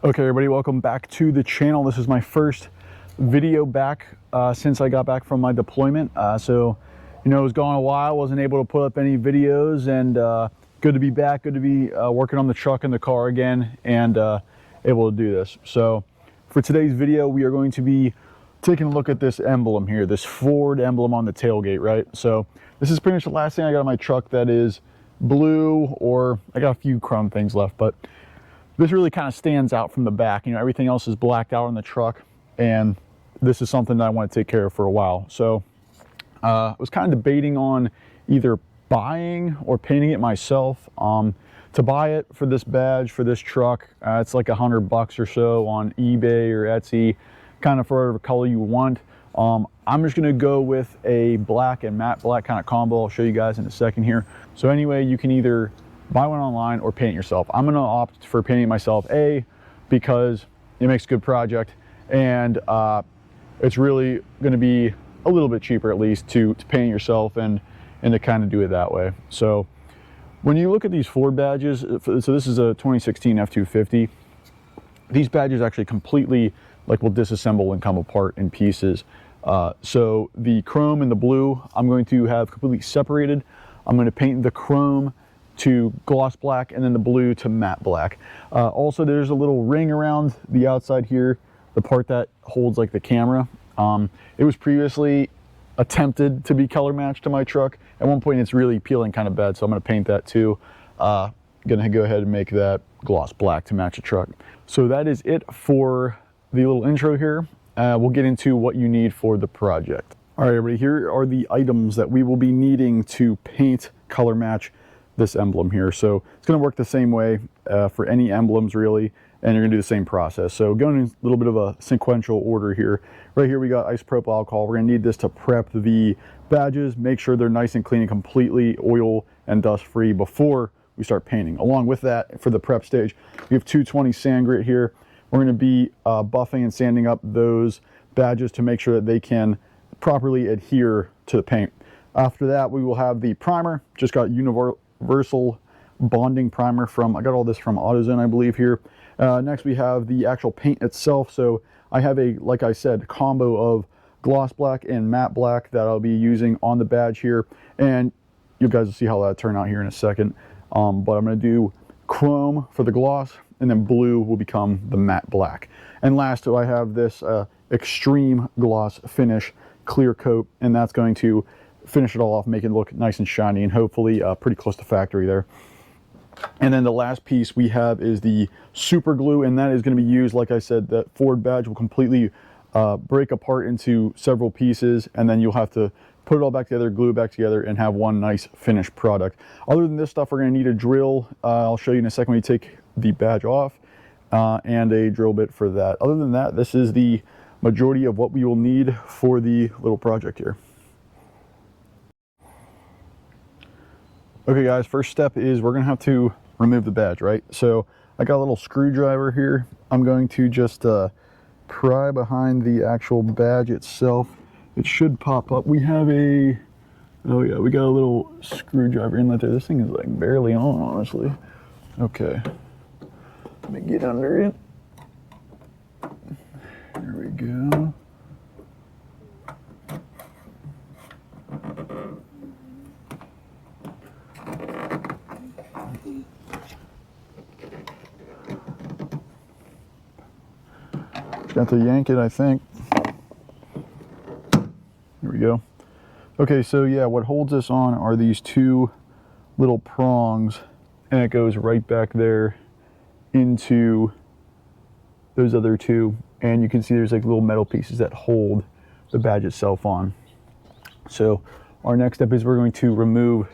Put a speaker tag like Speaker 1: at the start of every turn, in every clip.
Speaker 1: Okay, everybody, welcome back to the channel. This is my first video back since I got back from my deployment. So, you know, it was gone a while, wasn't able to put up any videos, and good to be back, good to be working on the truck and the car again, and able to do this. So, for today's video, we are going to be taking a look at this emblem here, this Ford emblem on the tailgate, right? So, this is pretty much the last thing I got on my truck that is blue, or I got a few chrome things left, but this really kind of stands out from the back. You know, everything else is blacked out on the truck, and this is something that I want to take care of for a while. So I was kind of debating on either buying or painting it myself. To buy it for this badge, for this truck, it's like $100 or so on eBay or Etsy, kind of for whatever color you want. I'm just going to go with a black and matte black kind of combo. I'll show you guys in a second here. So anyway, you can either buy one online or paint it yourself. I'm going to opt for painting it myself, because it makes a good project, and it's really going to be a little bit cheaper, at least, to paint it yourself and to kind of do it that way. So when you look at these Ford badges, so this is a 2016 F250. These badges actually completely will disassemble and come apart in pieces. So the chrome and the blue I'm going to have completely separated. I'm going to paint the chrome to gloss black and then the blue to matte black. Also, there's a little ring around the outside here, the part that holds like the camera. It was previously attempted to be color matched to my truck. At one point it's really peeling kind of bad, so I'm going to paint that too. Gonna go ahead and make that gloss black to match the truck. So that is it for the little intro here. We'll get into what you need for the project. All right, everybody, here are the items that we will be needing to paint color match this emblem here. So it's going to work the same way for any emblems, really, and you're going to do the same process. So going in a little bit of a sequential order here. Right here we got isopropyl alcohol. We're going to need this to prep the badges, make sure they're nice and clean and completely oil and dust free before we start painting. Along with that, for the prep stage, we have 220 sand grit here. We're going to be buffing and sanding up those badges to make sure that they can properly adhere to the paint. After that, we will have the primer. Just got universal bonding primer from, I got all this from AutoZone, I believe, here. Next we have the actual paint itself. So I have a, like I said, combo of gloss black and matte black that I'll be using on the badge here, and you guys will see how that turn out here in a second. But I'm going to do chrome for the gloss, and then blue will become the matte black. And last, I have this extreme gloss finish clear coat, and that's going to finish it all off, make it look nice and shiny, and hopefully pretty close to factory there. And then the last piece we have is the super glue, and that is going to be used, like I said, that Ford badge will completely break apart into several pieces, and then you'll have to put it all back together, glue it back together, and have one nice finished product. Other than this stuff, we're going to need a drill. I'll show you in a second when you take the badge off, and a drill bit for that. Other than that, this is the majority of what we will need for the little project here. Okay guys, first step is we're gonna have to remove the badge, right? So I got a little screwdriver here. I'm going to just pry behind the actual badge itself. It should pop up. We have a, oh yeah, we got a little screwdriver inlet there. This thing is like barely on, honestly. Okay, let me get under it. There we go. Got to yank it, I think. There we go. Okay, so yeah, what holds this on are these two little prongs, and it goes right back there into those other two, and you can see there's like little metal pieces that hold the badge itself on. So our next step is we're going to remove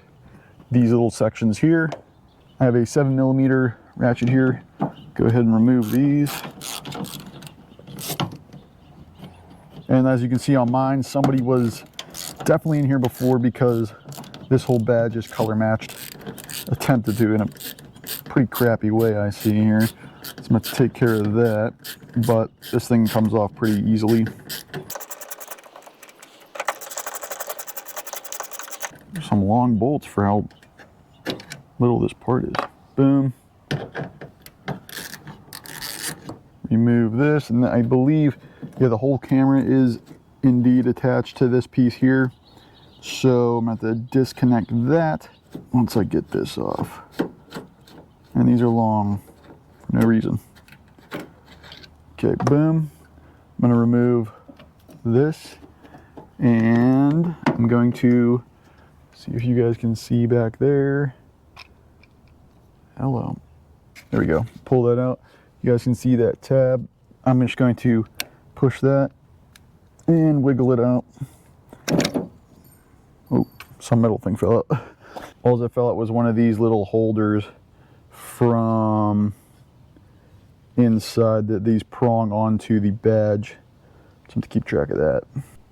Speaker 1: these little sections here. I have a 7mm ratchet here. Go ahead and remove these. And as you can see on mine, somebody was definitely in here before, because this whole badge is color matched. Attempted to in a pretty crappy way, I see here. So I'm going to take care of that, but this thing comes off pretty easily. There's some long bolts for how little this part is. Boom. remove this, and I believe, yeah, the whole camera is indeed attached to this piece here. So I'm going to have to disconnect that once I get this off. And these are long for no reason. Okay, boom. I'm going to remove this, and I'm going to see if you guys can see back there. Hello. There we go. Pull that out. You guys can see that tab. I'm just going to push that and wiggle it out. Oh, some metal thing fell out. All that fell out was one of these little holders from inside these prong onto the badge. So to keep track of that.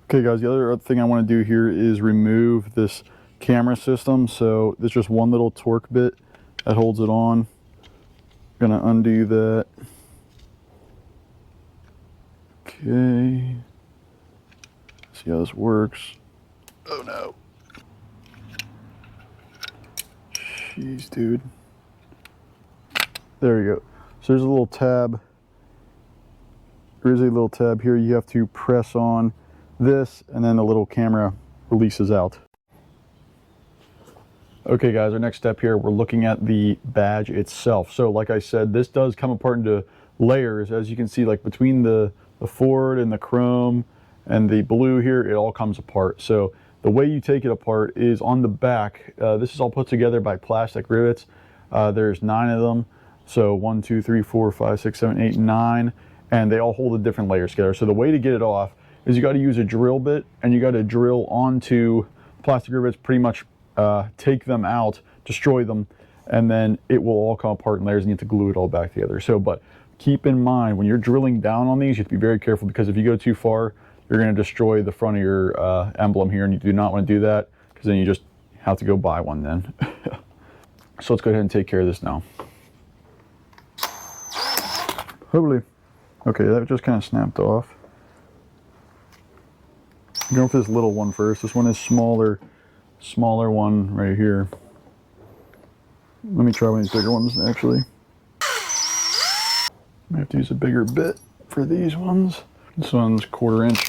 Speaker 1: Okay guys, the other thing I want to do here is remove this camera system. So there's just one little torque bit that holds it on. I'm gonna undo that. Okay. See how this works. Oh no. Jeez, dude. There we go. So there's a little tab. There is a little tab here. You have to press on this, and then the little camera releases out. Okay guys, our next step here, we're looking at the badge itself. So like I said, this does come apart into layers. As you can see, like between the Ford and the chrome and the blue here, it all comes apart. So the way you take it apart is on the back. This is all put together by plastic rivets. There's 9 of them. So 1, 2, 3, 4, 5, 6, 7, 8, 9, and they all hold a different layers together. So the way to get it off is you got to use a drill bit, and you got to drill onto plastic rivets, pretty much take them out, destroy them, and then it will all come apart in layers, and you have to glue it all back together. So, but keep in mind, when you're drilling down on these, you have to be very careful, because if you go too far, you're going to destroy the front of your emblem here, and you do not want to do that, because then you just have to go buy one then. So let's go ahead and take care of this now. Hopefully. Okay, that just kind of snapped off. I'm going for this little one first. This one is smaller one right here. Let me try one of these bigger ones actually. I have to use a bigger bit for these ones. This one's 1/4 inch.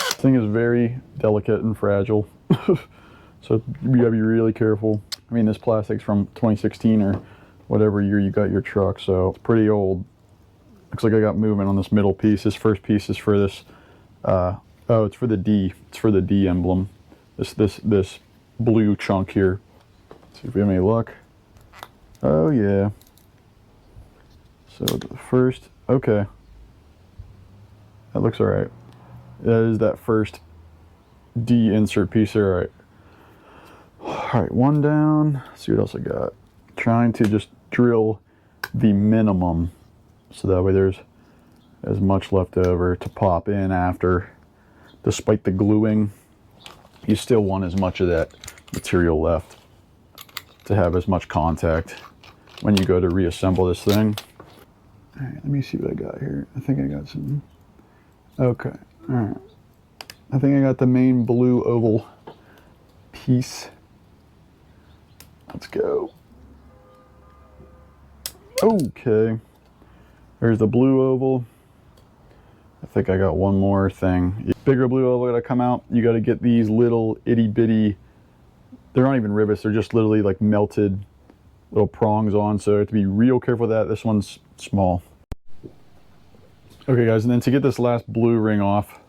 Speaker 1: This thing is very delicate and fragile. So you gotta be really careful. I mean, this plastic's from 2016 or whatever year you got your truck, so it's pretty old. Looks like I got movement on this middle piece. This first piece is for this, oh, it's for the D. It's for the D emblem. This blue chunk here. Let's see if we have any luck. Oh yeah. So the first, okay. That looks all right. That is that first D insert piece there, all right. All right, one down. Let's see what else I got. Trying to just drill the minimum, so that way there's as much left over to pop in after. Despite the gluing, you still want as much of that material left to have as much contact when you go to reassemble this thing. All right, let me see what I got here. I think I got some. Okay, all right. I think I got the main blue oval piece. Let's go. Okay. There's the blue oval. I think I got one more thing. Bigger blue oval gotta come out. You gotta get these little itty bitty, they're not even rivets, they're just literally like melted little prongs on, so you have to be real careful with that. This one's small. Okay guys, and then to get this last blue ring off,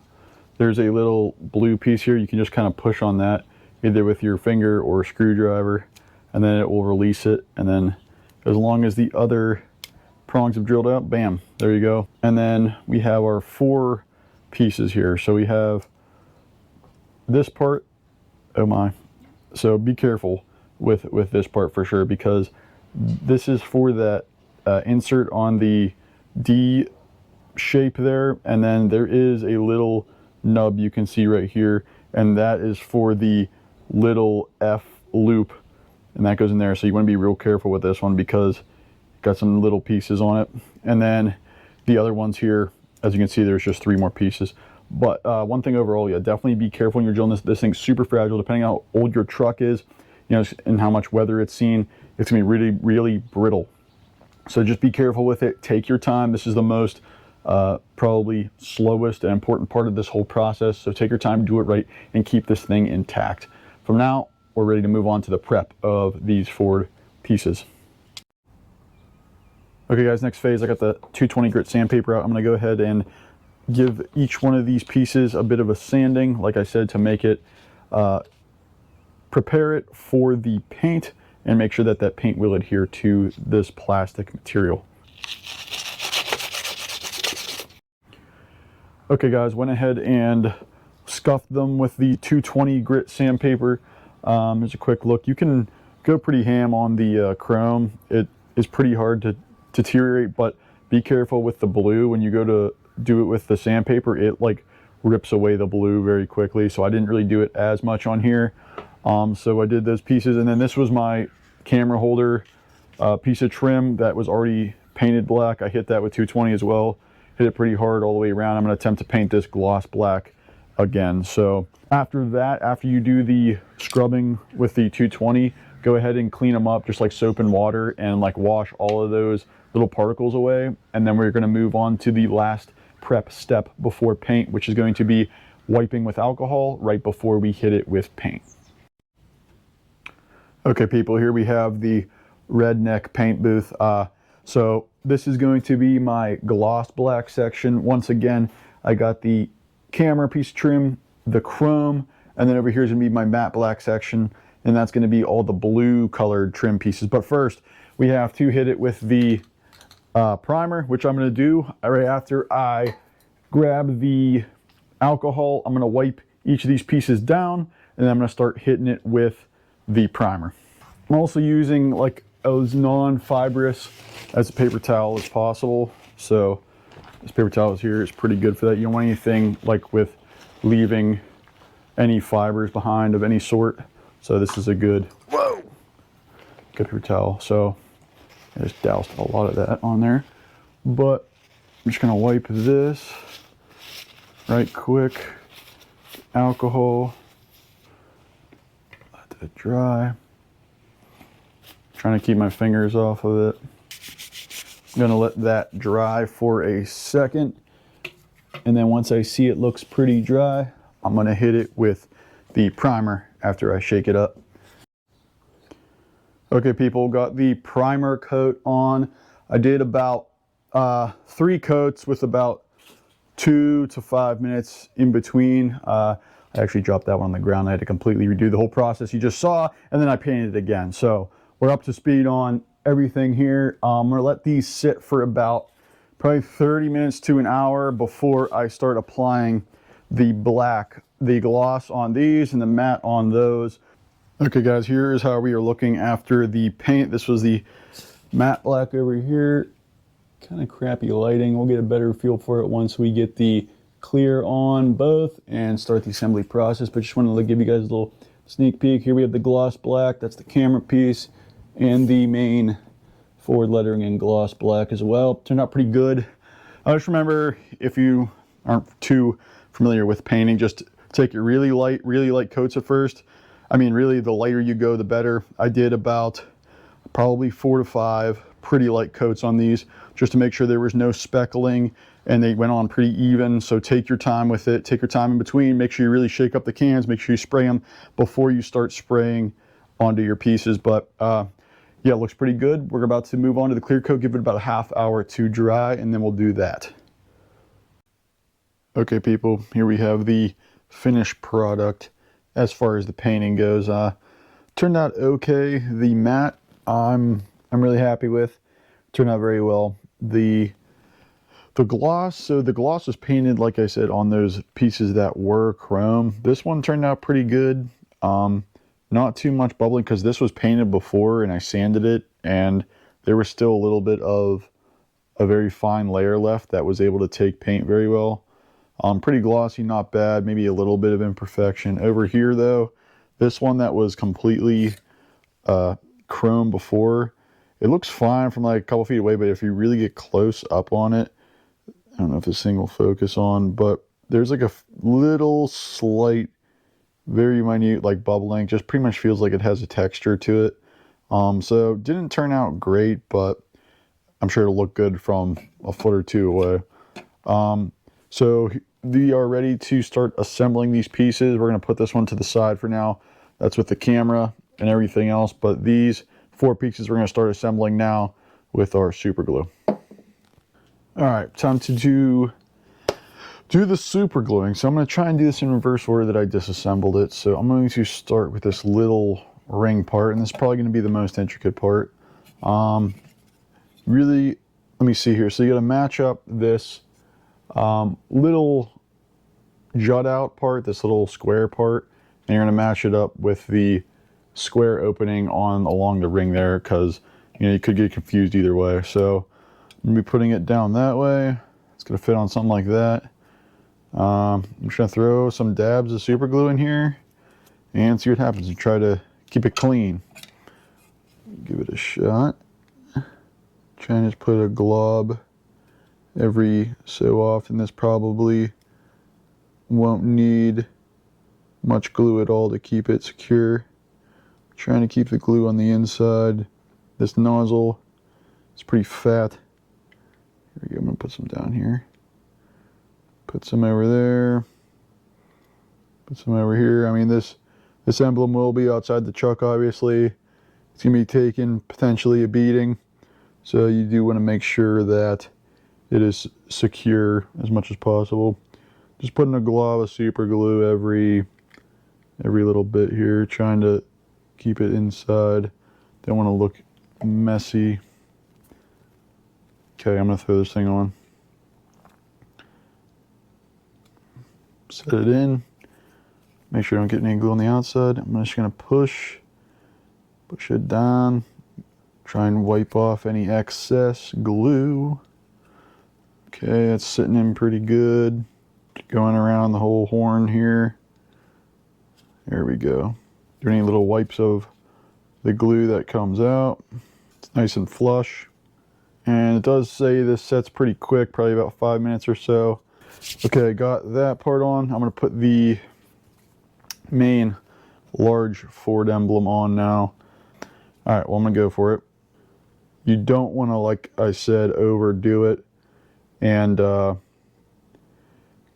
Speaker 1: there's a little blue piece here. You can just kind of push on that either with your finger or a screwdriver, and then it will release it. And then as long as the other prongs have drilled out, bam, there you go. And then we have our 4 pieces here. So we have this part. Oh my. So be careful with this part for sure, because this is for that insert on the D shape there, and then there is a little nub you can see right here, and that is for the little F loop, and that goes in there. So you want to be real careful with this one, because it's got some little pieces on it. And then the other ones here, as you can see, there's just 3 more pieces. But one thing overall, yeah, definitely be careful when you're drilling this. This thing's super fragile, depending on how old your truck is, you know, and how much weather it's seen. it's gonna be really, really brittle. So just be careful with it. Take your time. This is the most probably slowest and important part of this whole process. So take your time, do it right, and keep this thing intact. From now, we're ready to move on to the prep of these forward pieces. Okay guys, next phase, I got the 220 grit sandpaper out. I'm gonna go ahead and give each one of these pieces a bit of a sanding, like I said, to make it, prepare it for the paint and make sure that that paint will adhere to this plastic material. Okay guys, went ahead and scuffed them with the 220 grit sandpaper. Here's a quick look. You can go pretty ham on the chrome. It is pretty hard to deteriorate, but be careful with the blue. When you go to do it with the sandpaper, it like rips away the blue very quickly. So I didn't really do it as much on here. So I did those pieces, and then this was my camera holder piece of trim that was already painted black. I hit that with 220 as well. Hit it pretty hard all the way around. I'm going to attempt to paint this gloss black again. So after that, after you do the scrubbing with the 220, go ahead and clean them up just like soap and water, and like wash all of those little particles away. And then we're going to move on to the last prep step before paint, which is going to be wiping with alcohol right before we hit it with paint. Okay people, here we have the redneck paint booth. So this is going to be my gloss black section. Once again, I got the camera piece of trim, the chrome, and then over here is going to be my matte black section, and that's going to be all the blue colored trim pieces. But first, we have to hit it with the primer, which I'm going to do right after I grab the alcohol. I'm going to wipe each of these pieces down, and then I'm going to start hitting it with the primer. I'm also using like as non-fibrous as a paper towel as possible. So this paper towel here is pretty good for that. You don't want anything like with leaving any fibers behind of any sort. So this is a good paper towel. So I just doused a lot of that on there. But I'm just gonna wipe this right quick. Alcohol. Let it dry. Trying to keep my fingers off of it. I'm gonna let that dry for a second, and then once I see it looks pretty dry, I'm gonna hit it with the primer after I shake it up. Okay people, got the primer coat on. I did about 3 coats with about 2 to 5 minutes in between. I actually dropped that one on the ground. I had to completely redo the whole process you just saw, and then I painted it again. So we're up to speed on everything here. I'm gonna let these sit for about probably 30 minutes to an hour before I start applying the gloss on these and the matte on those. Okay guys, here is how we are looking after the paint. This was the matte black over here. Kind of crappy lighting. We'll get a better feel for it once we get the clear on both and start the assembly process. But just wanted to give you guys a little sneak peek. Here we have the gloss black. That's the camera piece, and the main forward lettering in gloss black as well. Turned out pretty good. Just remember, if you aren't too familiar with painting, just take it really light coats at first. I mean, really, the lighter you go, the better. I did about probably 4 to 5 pretty light coats on these, just to make sure there was no speckling, and they went on pretty even. So take your time with it. Take your time in between. Make sure you really shake up the cans. Make sure you spray them before you start spraying onto your pieces. But yeah, it looks pretty good. We're about to move on to the clear coat, give it about a half hour to dry, and then we'll do that. Okay people, here we have the finished product as far as the painting goes. Turned out okay. The matte I'm really happy with. Turned out very well. The gloss, so the gloss was painted, like I said, on those pieces that were chrome. This one turned out pretty good. Not too much bubbling because this was painted before and I sanded it, and there was still a little bit of a very fine layer left that was able to take paint very well. Pretty glossy, not bad. Maybe a little bit of imperfection. Over here though, this one that was completely chrome before, it looks fine from like a couple feet away, but if you really get close up on it, I don't know if this thing will focus on, but there's like a little slight, very minute like bubbling. Just pretty much feels like it has a texture to it. So didn't turn out great, but I'm sure it'll look good from a foot or two away. So we are ready to start assembling these pieces. We're going to put this one to the side for now. That's with the camera and everything else, but these 4 pieces we're going to start assembling now with our super glue. All right, time to do the super gluing. So I'm going to try and do this in reverse order that I disassembled it. So I'm going to start with this little ring part, and this is probably going to be the most intricate part. Really, let me see here. So you got to match up this little jut out part, this little square part, and you're going to match it up with the square opening along the ring there, because you could get confused either way. So I'm going to be putting it down that way. It's going to fit on something like that. I'm just going to throw some dabs of super glue in here and see what happens, and try to keep it clean. Give it a shot. Try and just put a glob every so often. This probably won't need much glue at all to keep it secure. Trying to keep the glue on the inside. This nozzle is pretty fat. Here we go. I'm going to put some down here. Put some over there. Put some over here. I mean, this emblem will be outside the truck, obviously. It's going to be taking potentially a beating. So you do want to make sure that it is secure as much as possible. Just putting a glob of super glue every little bit here, trying to keep it inside. Don't want to look messy. Okay, I'm going to throw this thing on. Set it in. Make sure I don't get any glue on the outside. I'm just going to push it down. Try and wipe off any excess glue. Okay, it's sitting in pretty good. Going around the whole horn here. There we go. Do any little wipes of the glue that comes out. It's nice and flush. And it does say this sets pretty quick, probably about 5 minutes or so. Okay, I got that part on. I'm going to put the main large Ford emblem on now. Alright, well, I'm going to go for it. You don't want to, like I said, overdo it and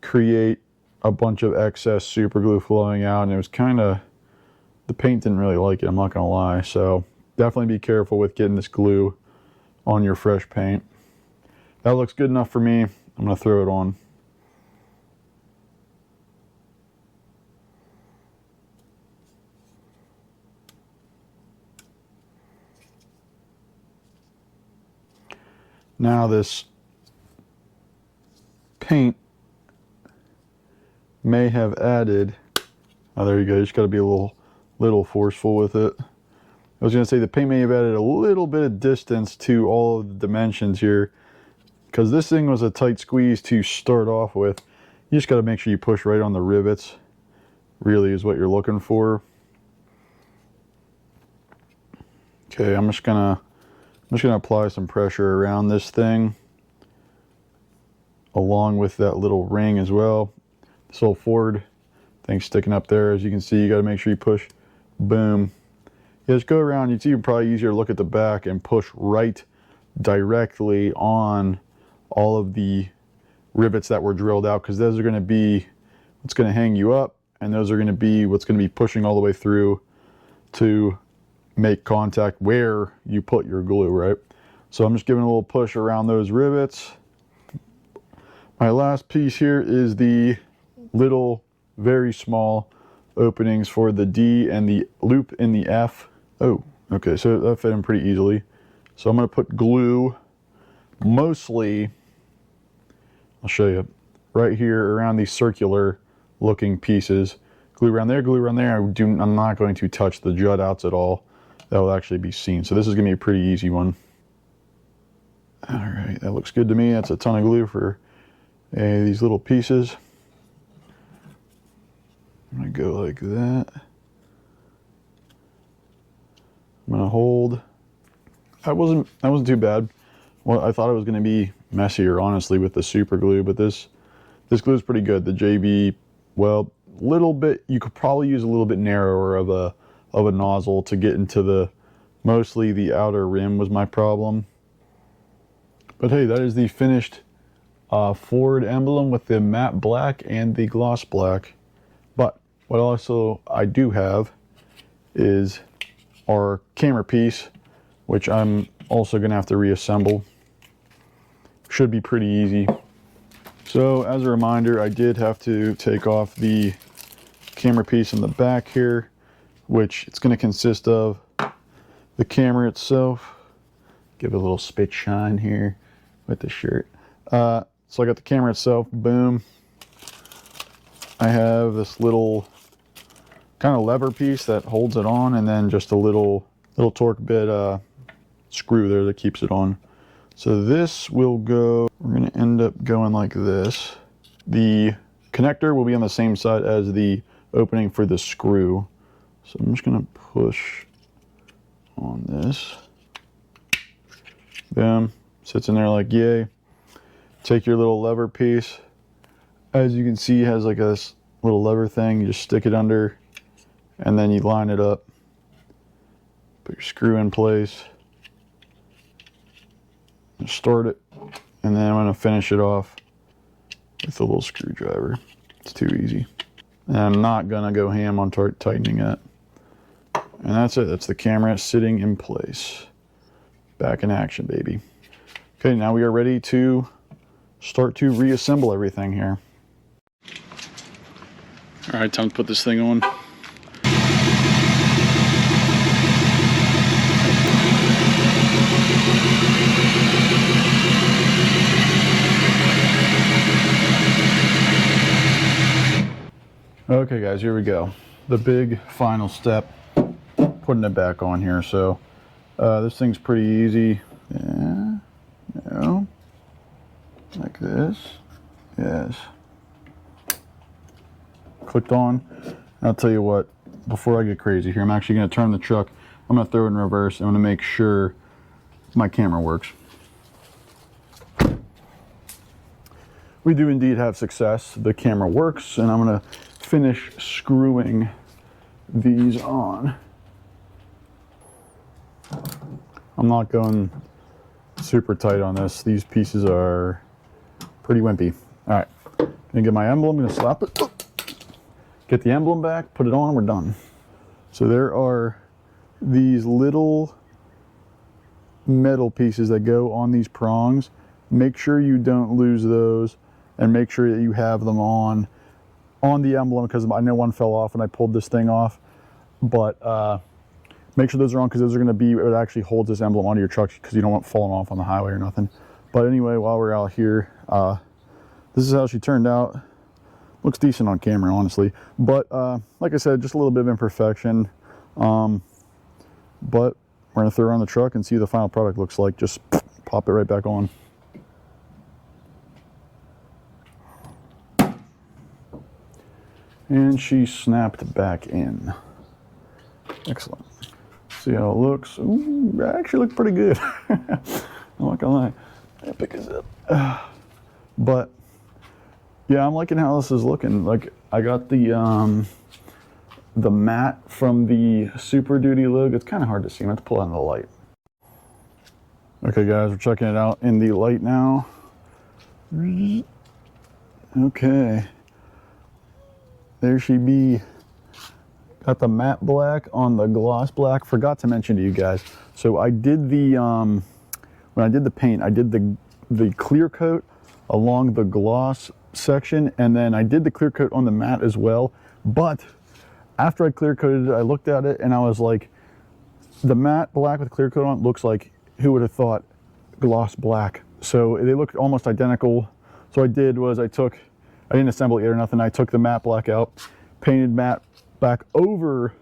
Speaker 1: create a bunch of excess super glue flowing out. And it was kind of, the paint didn't really like it, I'm not going to lie. So definitely be careful with getting this glue on your fresh paint. That looks good enough for me. I'm going to throw it on. Now this paint may have added, oh, there you go, you just got to be a little forceful with it. I was going to say the paint may have added a little bit of distance to all of the dimensions here, because this thing was a tight squeeze to start off with. You just got to make sure you push right on the rivets, really is what you're looking for. Okay, I'm just gonna apply some pressure around this thing, along with that little ring as well. This little Ford thing sticking up there, as you can see, you got to make sure you push, boom. Yeah, just go around. It's even probably easier to look at the back and push right directly on all of the rivets that were drilled out, because those are going to be what's going to hang you up, and those are going to be what's going to be pushing all the way through to make contact where you put your glue, right? So I'm just giving a little push around those rivets. My last piece here is the little, very small openings for the D and the loop in the F. Oh, okay, so that fit in pretty easily. So I'm going to put glue mostly, I'll show you, right here around these circular looking pieces. Glue around there, glue around there. I'm not going to touch the jut outs at all. That will actually be seen. So this is going to be a pretty easy one. All right, that looks good to me. That's a ton of glue for these little pieces. I'm going to go like that. I'm going to hold. That wasn't too bad. Well, I thought it was going to be messier, honestly, with the super glue, but this glue is pretty good. The JB, well, little bit, you could probably use a little bit narrower of a nozzle to get into the Mostly the outer rim was my problem. But hey, that is the finished Ford Emblem with the matte black and the gloss black. But what also I do have is our camera piece, which I'm also gonna have to reassemble. Should be pretty easy. So as a reminder, I did have to take off the camera piece in the back here, which it's gonna consist of the camera itself. Give it a little spit shine here with the shirt. So I got the camera itself, boom. I have this little kind of lever piece that holds it on, and then just a little torque bit screw there that keeps it on. So this will go, we're gonna end up going like this. The connector will be on the same side as the opening for the screw. So I'm just gonna push on this. Boom, sits in there like yay. Take your little lever piece. As you can see, it has like a little lever thing. You just stick it under and then you line it up. Put your screw in place. Start it, and then I'm going to finish it off with a little screwdriver. It's too easy. And I'm not going to go ham on tightening it. And that's it. That's the camera sitting in place. Back in action, baby. Okay, now we are ready to start to reassemble everything here. All right, time to put this thing on. Okay guys, here we go. The big final step, putting it back on here. So this thing's pretty easy. Yeah, no, like this. Yes. Clicked on. I'll tell you what, before I get crazy here, I'm actually going to turn the truck. I'm going to throw it in reverse. I'm going to make sure my camera works. We do indeed have success. The camera works, and I'm going to finish screwing these on. I'm not going super tight on this. These pieces are pretty wimpy. All right, gonna get my emblem, gonna slap it, get the emblem back, put it on, and we're done. So there are these little metal pieces that go on these prongs. Make sure you don't lose those, and make sure that you have them on the emblem, because I know one fell off when I pulled this thing off. But make sure those are on, because those are going to be what actually holds this emblem onto your truck, because you don't want it falling off on the highway or nothing. But anyway, while we're out here, this is how she turned out. Looks decent on camera, honestly. But like I said, just a little bit of imperfection. But we're going to throw her on the truck and see what the final product looks like. Just pop it right back on. And she snapped back in. Excellent. See how it looks. Ooh, that actually looked pretty good. I'm not gonna lie. I'll pick this up. But yeah, I'm liking how this is looking. Like, I got the matte from the Superduty logo. It's kind of hard to see. I'm going to pull it in the light. Okay, guys, we're checking it out in the light now. Okay. There she be. Got the matte black on the gloss black. Forgot to mention to you guys. So I did the, when I did the paint, I did the clear coat along the gloss section, and then I did the clear coat on the matte as well. But after I clear coated it, I looked at it and I was like, the matte black with clear coat on it looks like, who would have thought, gloss black. So they looked almost identical. So I did was I didn't assemble it or nothing. I took the matte black out, painted matte back over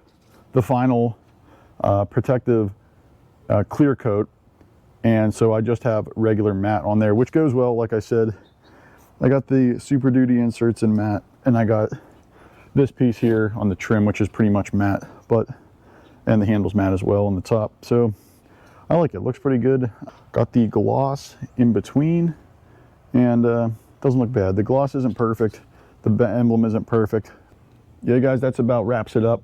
Speaker 1: the final protective clear coat, and so I just have regular matte on there, which goes well. Like I said, I got the Superduty inserts in matte, and I got this piece here on the trim, which is pretty much matte, and the handle's matte as well on the top. So I like it. Looks pretty good. Got the gloss in between, and doesn't look bad. The gloss isn't perfect. The emblem isn't perfect. Yeah, guys, that's about wraps it up.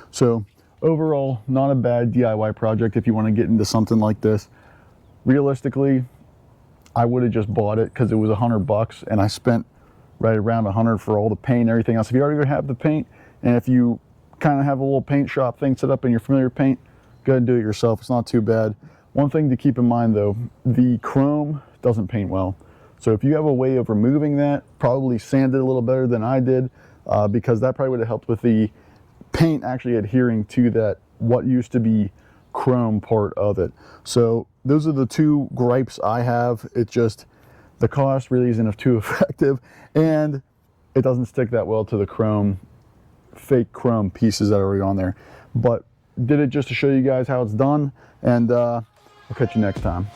Speaker 1: So overall, not a bad DIY project if you want to get into something like this. Realistically, I would have just bought it because it was $100 and I spent right around 100 for all the paint and everything else. If you already have the paint, and if you kind of have a little paint shop thing set up and you're familiar with paint, go ahead and do it yourself. It's not too bad. One thing to keep in mind though, the chrome doesn't paint well. So if you have a way of removing that, probably sand it a little better than I did, because that probably would have helped with the paint actually adhering to that what used to be chrome part of it. So those are the two gripes I have. It's just the cost really isn't too effective, and it doesn't stick that well to the chrome, fake chrome pieces that are already on there. But did it just to show you guys how it's done, and I'll catch you next time.